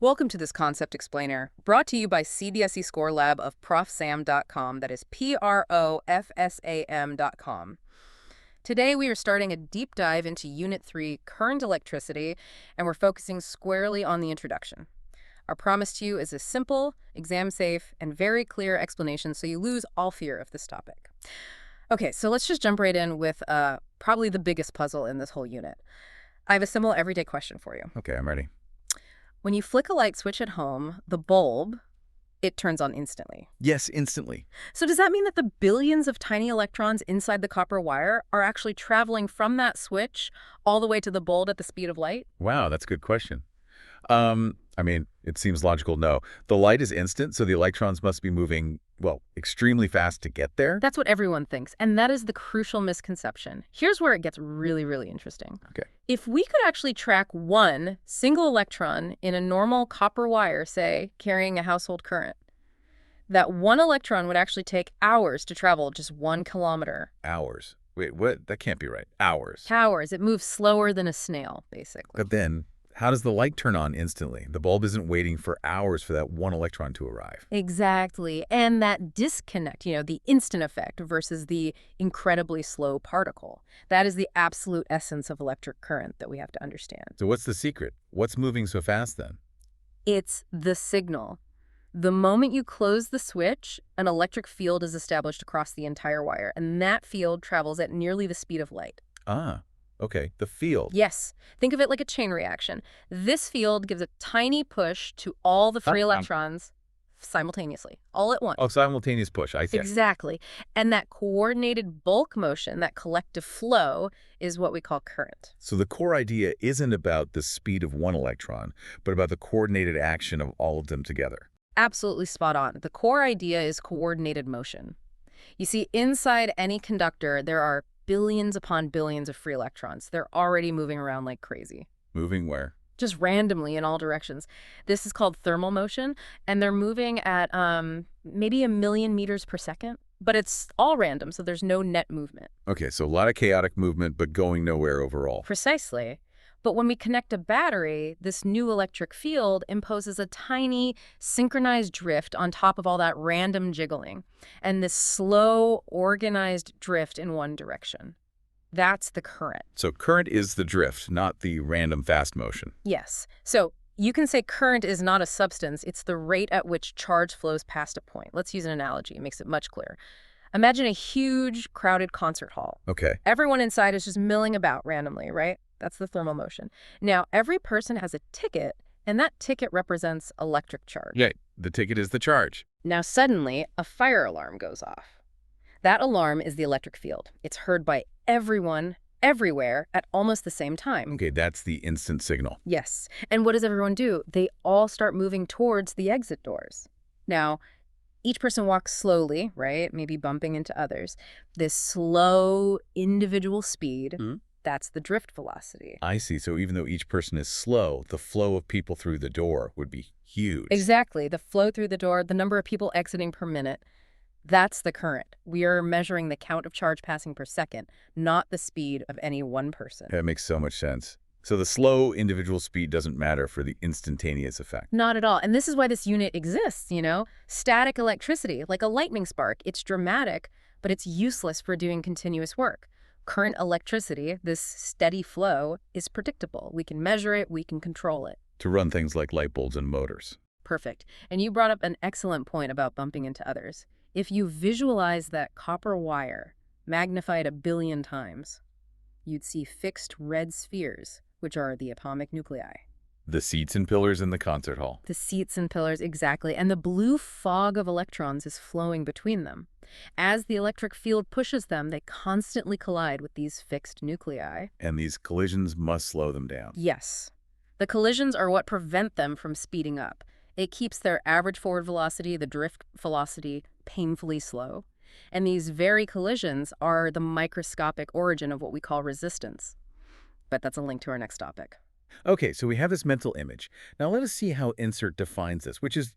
Welcome to this concept explainer, brought to you by CBSE ScoreLab of ProfSam.com, that is ProfSam.com. Today we are starting a deep dive into Unit 3, Current Electricity, and we're focusing squarely on the introduction. Our promise to you is a simple, exam-safe, and very clear explanation so you lose all fear of this topic. Okay, so let's just jump right in with probably the biggest puzzle in this whole unit. I have a simple everyday question for you. Okay, I'm ready. When you flick a light switch at home, the bulb, it turns on instantly. Yes, instantly. So does that mean that the billions of tiny electrons inside the copper wire are actually traveling from that switch all the way to the bulb at the speed of light? Wow, that's a good question. It seems logical, no. The light is instant, so the electrons must be moving, well, extremely fast to get there. That's what everyone thinks, and that is the crucial misconception. Here's where it gets really, really interesting. Okay. If we could actually track one single electron in a normal copper wire, say, carrying a household current, that one electron would actually take hours to travel just 1 kilometer. Hours. Wait, what? That can't be right. Hours. Hours. It moves slower than a snail, basically. But then, how does the light turn on instantly? The bulb isn't waiting for hours for that one electron to arrive. Exactly. And that disconnect, the instant effect versus the incredibly slow particle, that is the absolute essence of electric current that we have to understand. So what's the secret? What's moving so fast then? It's the signal. The moment you close the switch, an electric field is established across the entire wire, and that field travels at nearly the speed of light. Ah, okay, the field. Yes. Think of it like a chain reaction. This field gives a tiny push to all the free electrons simultaneously, all at once. Oh, simultaneous push, I see. Exactly. And that coordinated bulk motion, that collective flow, is what we call current. So the core idea isn't about the speed of one electron, but about the coordinated action of all of them together. Absolutely spot on. The core idea is coordinated motion. You see, inside any conductor, there are billions upon billions of free electrons. They're already moving around like crazy. Moving where? Just randomly in all directions. This is called thermal motion, and they're moving at maybe 1 million meters per second, but it's all random, so there's no net movement. Okay, so a lot of chaotic movement, but going nowhere overall. Precisely. But when we connect a battery, this new electric field imposes a tiny synchronized drift on top of all that random jiggling, and this slow, organized drift in one direction. That's the current. So current is the drift, not the random fast motion. Yes. So you can say current is not a substance. It's the rate at which charge flows past a point. Let's use an analogy. It makes it much clearer. Imagine a huge, crowded concert hall. Okay. Everyone inside is just milling about randomly, right? That's the thermal motion. Now, every person has a ticket, and that ticket represents electric charge. Yeah, the ticket is the charge. Now, suddenly, a fire alarm goes off. That alarm is the electric field. It's heard by everyone, everywhere, at almost the same time. Okay, that's the instant signal. Yes. And what does everyone do? They all start moving towards the exit doors. Now, each person walks slowly, right? Maybe bumping into others. This slow, individual speed, that's the drift velocity. I see. So even though each person is slow, the flow of people through the door would be huge. Exactly. The flow through the door, the number of people exiting per minute, that's the current. We are measuring the count of charge passing per second, not the speed of any one person. That makes so much sense. So the slow individual speed doesn't matter for the instantaneous effect. Not at all. And this is why this unit exists, Static electricity, like a lightning spark. It's dramatic, but it's useless for doing continuous work. Current electricity, this steady flow, is predictable. We can measure it, we can control it. To run things like light bulbs and motors. Perfect. And you brought up an excellent point about bumping into others. If you visualize that copper wire magnified 1 billion times, you'd see fixed red spheres, which are the atomic nuclei. The seats and pillars in the concert hall. The seats and pillars, exactly. And the blue fog of electrons is flowing between them. As the electric field pushes them, they constantly collide with these fixed nuclei. And these collisions must slow them down. Yes. The collisions are what prevent them from speeding up. It keeps their average forward velocity, the drift velocity, painfully slow. And these very collisions are the microscopic origin of what we call resistance. But that's a link to our next topic. Okay, so we have this mental image. Now let us see how insert defines this, which is,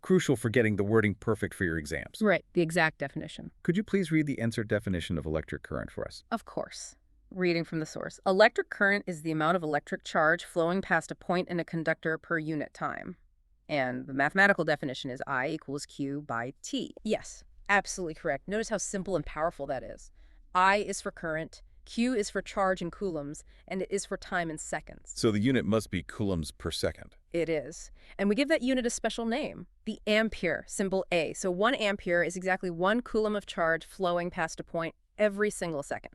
crucial for getting the wording perfect for your exams. Right, the exact definition. Could you please read the insert definition of electric current for us? Of course. Reading from the source. Electric current is the amount of electric charge flowing past a point in a conductor per unit time. And the mathematical definition is I equals Q by T. Yes, absolutely correct. Notice how simple and powerful that is. I is for current, Q is for charge in coulombs, and it is for time in seconds. So the unit must be coulombs per second. It is. And we give that unit a special name, the ampere, symbol A. So 1 ampere is exactly 1 coulomb of charge flowing past a point every single second.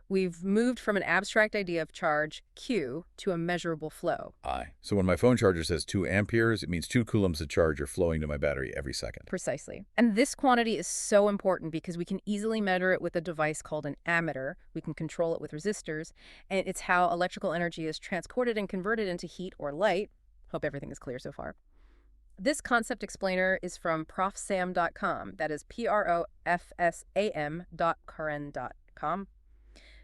We've moved from an abstract idea of charge, Q, to a measurable flow. So when my phone charger says 2 amperes, it means 2 coulombs of charge are flowing to my battery every second. Precisely. And this quantity is so important because we can easily measure it with a device called an ammeter. We can control it with resistors, and it's how electrical energy is transported and converted into heat or light. Hope everything is clear so far. This concept explainer is from ProfSam.com. That is ProfSam.current.com.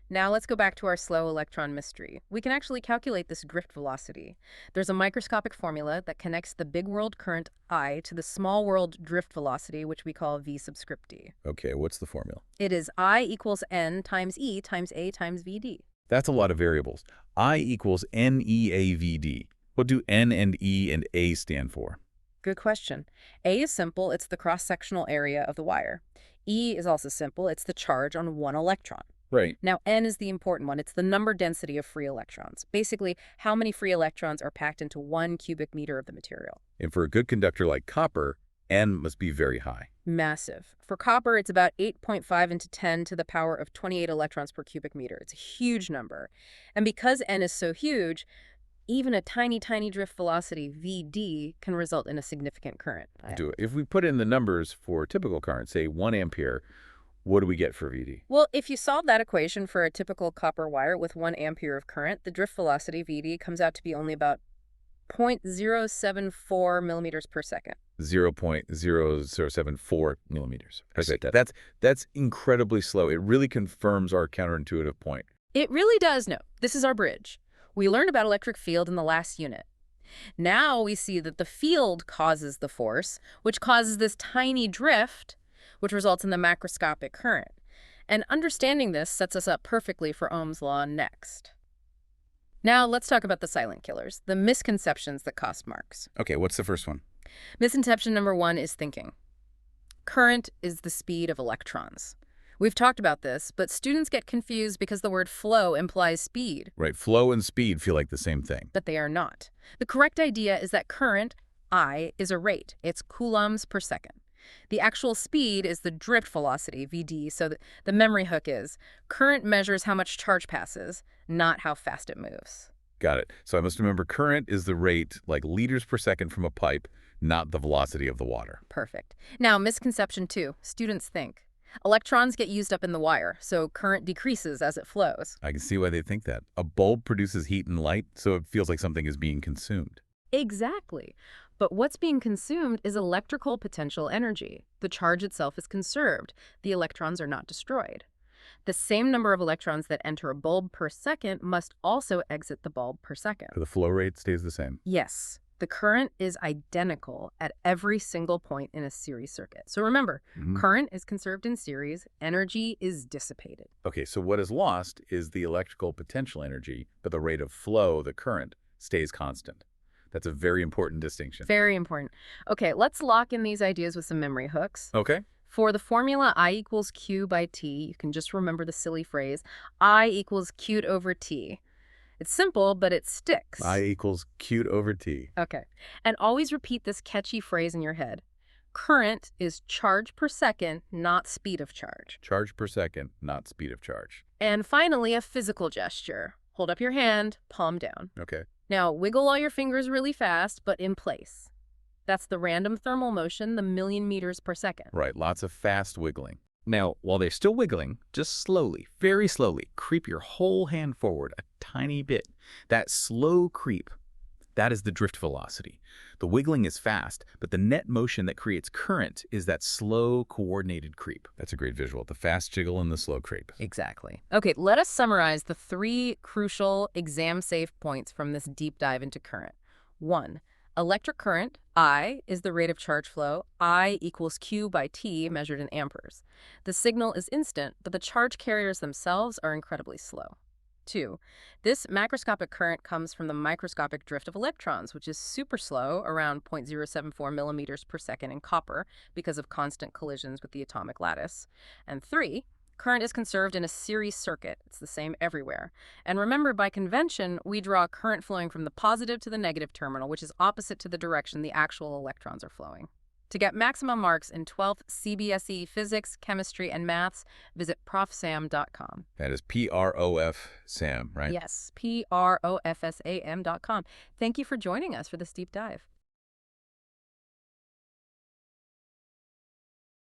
Now let's go back to our slow electron mystery. We can actually calculate this drift velocity. There's a microscopic formula that connects the big world current I to the small world drift velocity, which we call V subscript d. Okay, what's the formula? It is I equals N times E times A times VD. That's a lot of variables. I equals NEAVD. What do N and E and A stand for? Good question. A is simple. It's the cross-sectional area of the wire. E is also simple. It's the charge on one electron. Right. Now, N is the important one. It's the number density of free electrons. Basically, how many free electrons are packed into 1 cubic meter of the material. And for a good conductor like copper, N must be very high. Massive. For copper, it's about 8.5 into 10 to the power of 28 electrons per cubic meter. It's a huge number. And because N is so huge, even a tiny, tiny drift velocity, VD, can result in a significant current. If we put in the numbers for typical current, say 1 ampere, what do we get for VD? Well, if you solve that equation for a typical copper wire with 1 ampere of current, the drift velocity, VD, comes out to be only about 0.074 millimeters per second. 0.0074 millimeters. That's incredibly slow. It really confirms our counterintuitive point. It really does. No, this is our bridge. We learned about electric field in the last unit. Now we see that the field causes the force, which causes this tiny drift, which results in the macroscopic current. And understanding this sets us up perfectly for Ohm's law next. Now let's talk about the silent killers, the misconceptions that cost marks. Okay, what's the first one? Misconception number 1 is thinking. Current is the speed of electrons. We've talked about this, but students get confused because the word flow implies speed. Right, flow and speed feel like the same thing. But they are not. The correct idea is that current, I, is a rate. It's coulombs per second. The actual speed is the drift velocity, VD, so the memory hook is current measures how much charge passes, not how fast it moves. Got it. So I must remember current is the rate, like liters per second from a pipe, not the velocity of the water. Perfect. Now, misconception 2. Students think. Electrons get used up in the wire, so current decreases as it flows. I can see why they think that. A bulb produces heat and light, so it feels like something is being consumed. Exactly. But what's being consumed is electrical potential energy. The charge itself is conserved. The electrons are not destroyed. The same number of electrons that enter a bulb per second must also exit the bulb per second. So the flow rate stays the same? Yes. The current is identical at every single point in a series circuit. So remember, current is conserved in series, energy is dissipated. Okay, so what is lost is the electrical potential energy, but the rate of flow, the current, stays constant. That's a very important distinction. Very important. Okay, let's lock in these ideas with some memory hooks. Okay. For the formula I equals Q by T, you can just remember the silly phrase, I equals Q'd over T. It's simple, but it sticks. I equals Q'd over T. Okay. And always repeat this catchy phrase in your head. Current is charge per second, not speed of charge. Charge per second, not speed of charge. And finally, a physical gesture. Hold up your hand, palm down. Okay. Now, wiggle all your fingers really fast, but in place. That's the random thermal motion, the 1,000,000 meters per second. Right, lots of fast wiggling. Now, while they're still wiggling, just slowly, very slowly, creep your whole hand forward a tiny bit. That slow creep, that is the drift velocity. The wiggling is fast, but the net motion that creates current is that slow, coordinated creep. That's a great visual, the fast jiggle and the slow creep. Exactly. Okay, let us summarize the 3 crucial exam-safe points from this deep dive into current. 1. Electric current, I, is the rate of charge flow. I equals Q by T measured in amperes. The signal is instant, but the charge carriers themselves are incredibly slow. 2. This macroscopic current comes from the microscopic drift of electrons, which is super slow, around 0.074 millimeters per second in copper, because of constant collisions with the atomic lattice. And 3. Current is conserved in a series circuit. It's the same everywhere. And remember, by convention, we draw a current flowing from the positive to the negative terminal, which is opposite to the direction the actual electrons are flowing. To get maximum marks in 12th CBSE Physics, Chemistry, and Maths, visit ProfSam.com. That is P-R-O-F Sam, right? Yes, ProfSam.com. Thank you for joining us for this deep dive.